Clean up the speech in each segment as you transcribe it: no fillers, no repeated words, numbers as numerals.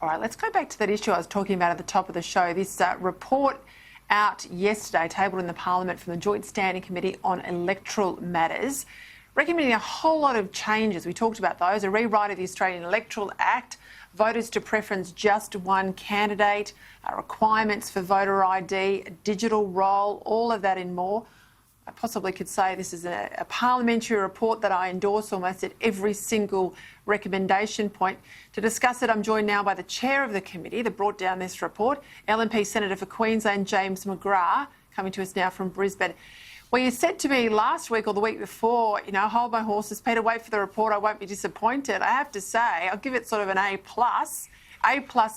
All right, let's go back to that issue I was talking about at the top of the show. This report out yesterday, tabled in the Parliament from the Joint Standing Committee on Electoral Matters, recommending a whole lot of changes. We talked about those: a rewrite of the Australian Electoral Act, voters to preference just one candidate, requirements for voter ID, a digital roll, all of that and more. I possibly could say this is a parliamentary report that I endorse almost at every single recommendation point. To discuss it, I'm joined now by the chair of the committee that brought down this report, LNP Senator for Queensland, James McGrath, coming to us now from Brisbane. Well, you said to me last week or the week before, hold my horses, Peter, wait for the report, I won't be disappointed. I have to say, I'll give it sort of an A+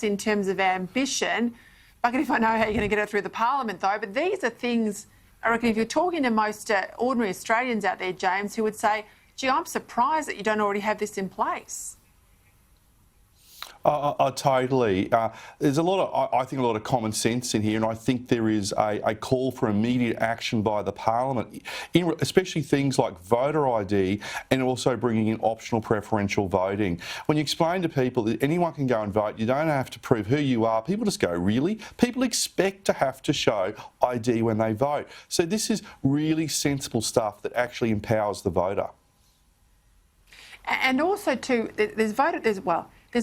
in terms of ambition. Bucket if I know how you're going to get it through the Parliament, though. But these are things, I reckon, if you're talking to most ordinary Australians out there, James, who would say, gee, I'm surprised that you don't already have this in place. Totally. There's I think a lot of common sense in here, and I think there is a call for immediate action by the Parliament, especially things like voter ID and also bringing in optional preferential voting. When you explain to people that anyone can go and vote, you don't have to prove who you are, people just go, really? People expect to have to show ID when they vote. So this is really sensible stuff that actually empowers the voter. And also, too, there's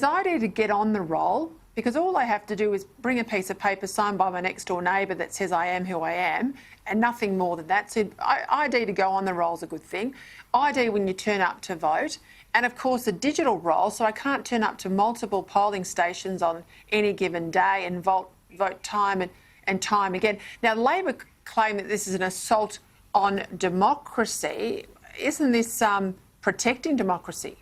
ID to get on the roll, because all I have to do is bring a piece of paper signed by my next door neighbour that says I am who I am, and nothing more than that. So ID to go on the roll is a good thing. ID when you turn up to vote, and of course a digital roll, so I can't turn up to multiple polling stations on any given day and vote time and time again. Now, Labor claim that this is an assault on democracy. Isn't this protecting democracy?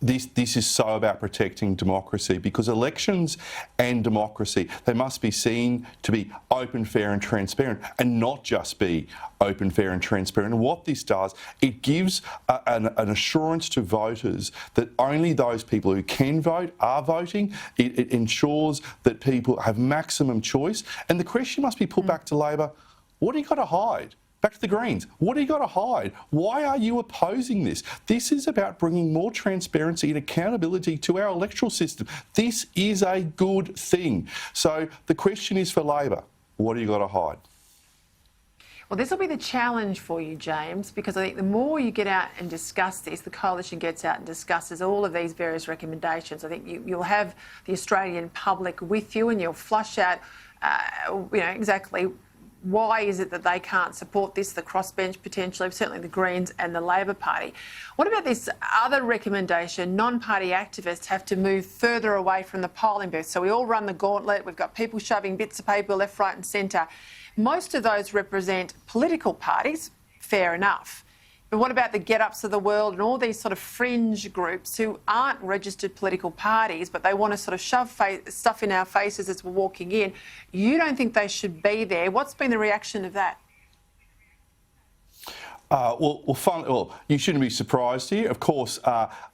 This is so about protecting democracy, because elections and democracy, they must be seen to be open, fair and transparent, and not just be open, fair and transparent. And what this does, it gives an assurance to voters that only those people who can vote are voting. It ensures that people have maximum choice. And the question must be put back to Labor: what do you got to hide? Back to the Greens. What do you got to hide? Why are you opposing this? This is about bringing more transparency and accountability to our electoral system. This is a good thing. So the question is for Labor: what do you got to hide? Well, this will be the challenge for you, James, because I think the more you get out and discuss this, the coalition gets out and discusses all of these various recommendations, I think you'll have the Australian public with you, and you'll flush out, exactly why is it that they can't support this, the crossbench potentially, certainly the Greens and the Labor Party. What about this other recommendation? Non-party activists have to move further away from the polling booth. So we all run the gauntlet. We've got people shoving bits of paper left, right and centre. Most of those represent political parties, fair enough. But what about the get-ups of the world and all these sort of fringe groups who aren't registered political parties, but they want to sort of shove stuff in our faces as we're walking in? You don't think they should be there. What's been the reaction of that? Well, you shouldn't be surprised here. Of course,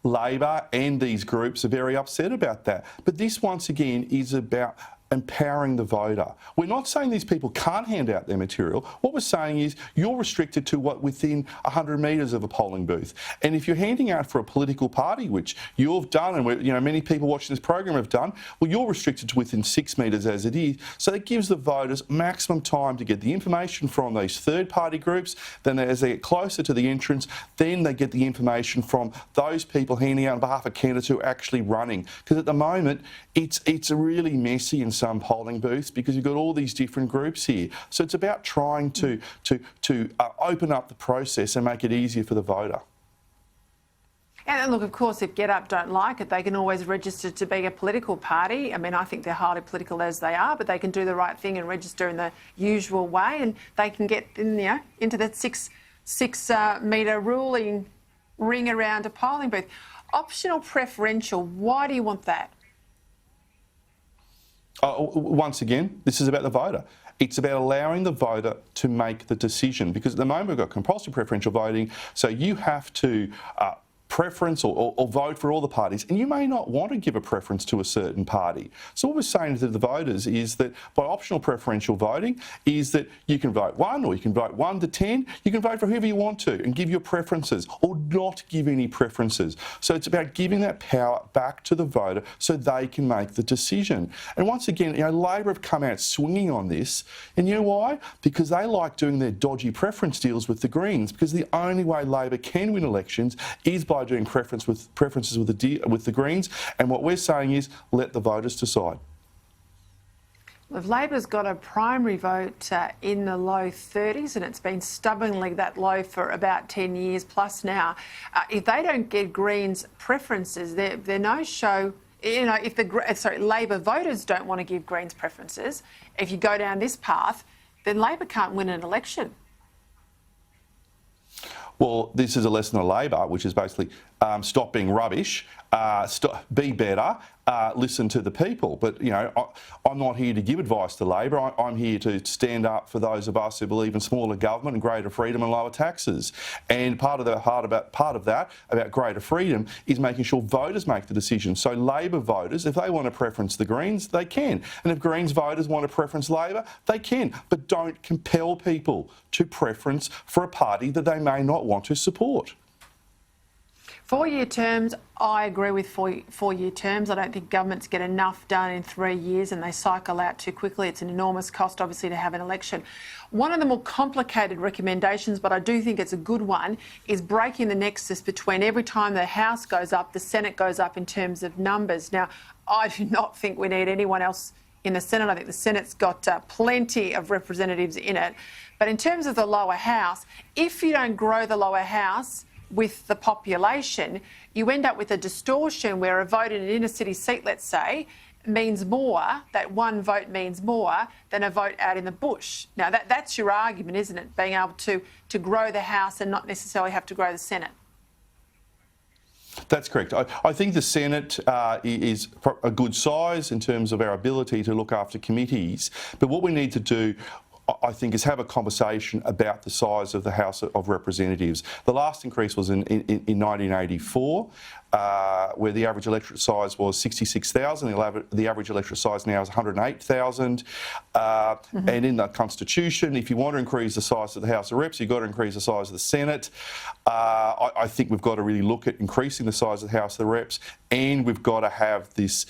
Labor and these groups are very upset about that. But this, once again, is about empowering the voter. We're not saying these people can't hand out their material. What we're saying is you're restricted to what within 100 metres of a polling booth. And if you're handing out for a political party, which you've done, and many people watching this program have done, well, you're restricted to within 6 metres as it is. So it gives the voters maximum time to get the information from these third-party groups. Then as they get closer to the entrance, then they get the information from those people handing out on behalf of candidates who are actually running. Because at the moment, it's really messy in some polling booths, because you've got all these different groups here. So it's about trying to open up the process and make it easier for the voter. And look, of course, if Get Up don't like it, they can always register to be a political party. I mean, I think they're highly political as they are, but they can do the right thing and register in the usual way, and they can get into that six metre ruling ring around a polling booth. Optional preferential, why do you want that? Once again, this is about the voter. It's about allowing the voter to make the decision, because at the moment we've got compulsory preferential voting, so you have to preference or vote for all the parties, and you may not want to give a preference to a certain party. So what we're saying to the voters is that by optional preferential voting is that you can vote 1 or you can vote 1 to 10, you can vote for whoever you want to and give your preferences or not give any preferences. So it's about giving that power back to the voter so they can make the decision. And once again, Labor have come out swinging on this, and you know why? Because they like doing their dodgy preference deals with the Greens, because the only way Labor can win elections is by doing preferences with the Greens, and what we're saying is let the voters decide. Well, if Labor's got a primary vote in the low 30s, and it's been stubbornly that low for about 10 years plus now, if they don't get Greens preferences, they're no show. If Labor voters don't want to give Greens preferences, if you go down this path, then Labor can't win an election. Well, this is a lesson of Labor, which is basically stop being rubbish, be better, listen to the people. But, I'm not here to give advice to Labor. I'm here to stand up for those of us who believe in smaller government and greater freedom and lower taxes. And part of that about greater freedom is making sure voters make the decision. So Labor voters, if they want to preference the Greens, they can. And if Greens voters want to preference Labor, they can. But don't compel people to preference for a party that they may not want to support. 4-year terms, I agree with four-year terms. I don't think governments get enough done in 3 years and they cycle out too quickly. It's an enormous cost, obviously, to have an election. One of the more complicated recommendations, but I do think it's a good one, is breaking the nexus between every time the House goes up, the Senate goes up in terms of numbers. Now, I do not think we need anyone else in the Senate. I think the Senate's got plenty of representatives in it. But in terms of the lower house, if you don't grow the lower house with the population, you end up with a distortion where a vote in an inner city seat, let's say, means more, that one vote means more than a vote out in the bush. Now, that's your argument, isn't it? Being able to grow the House and not necessarily have to grow the Senate. That's correct. I think the Senate is a good size in terms of our ability to look after committees. But what we need to do, I think, is have a conversation about the size of the House of Representatives. The last increase was in 1984, where the average electorate size was 66,000. The average electorate size now is 108,000. And in the Constitution, if you want to increase the size of the House of Reps, you've got to increase the size of the Senate. I think we've got to really look at increasing the size of the House of the Reps, and we've got to have this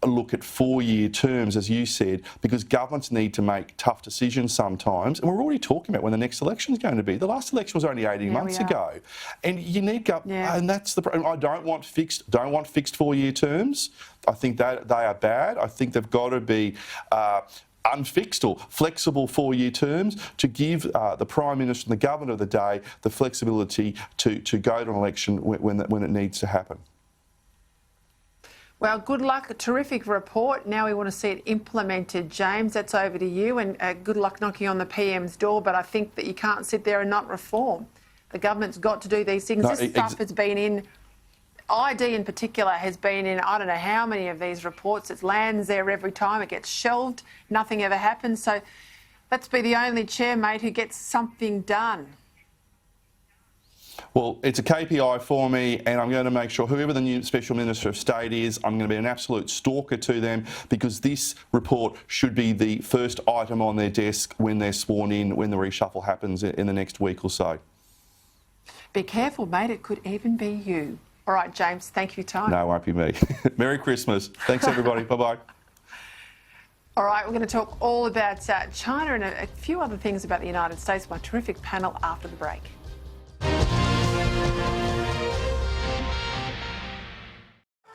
look at 4-year terms, as you said, because governments need to make tough decisions sometimes. And we're already talking about when the next election is going to be. The last election was only 18 months ago. And you need and that's the problem. I don't want fixed 4-year terms. I think that they are bad. I think they've got to be unfixed or flexible 4-year terms to give the Prime Minister and the Government of the day the flexibility to go to an election when it needs to happen. Well, good luck. A terrific report. Now we want to see it implemented. James, that's over to you, and good luck knocking on the PM's door, but I think that you can't sit there and not reform. The government's got to do these things. This stuff has been in, ID in particular has been in I don't know how many of these reports. It lands there every time. It gets shelved. Nothing ever happens. So let's be the only chair, mate, who gets something done. Well, it's a KPI for me, and I'm going to make sure whoever the new Special Minister of State is, I'm going to be an absolute stalker to them, because this report should be the first item on their desk when they're sworn in, when the reshuffle happens in the next week or so. Be careful, mate. It could even be you. All right, James, thank you for your time. No, it won't be me. Merry Christmas. Thanks, everybody. Bye-bye. All right, we're going to talk all about China and a few other things about the United States. My terrific panel after the break.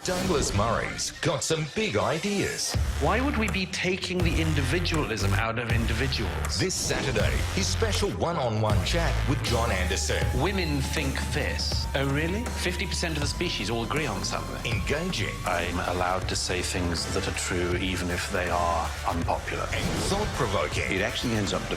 Douglas Murray's got some big ideas. Why would we be taking the individualism out of individuals? This Saturday, his special one-on-one chat with John Anderson. Women think this. Oh, really? 50% of the species all agree on something. Engaging. I'm allowed to say things that are true even if they are unpopular. And thought-provoking. It actually ends up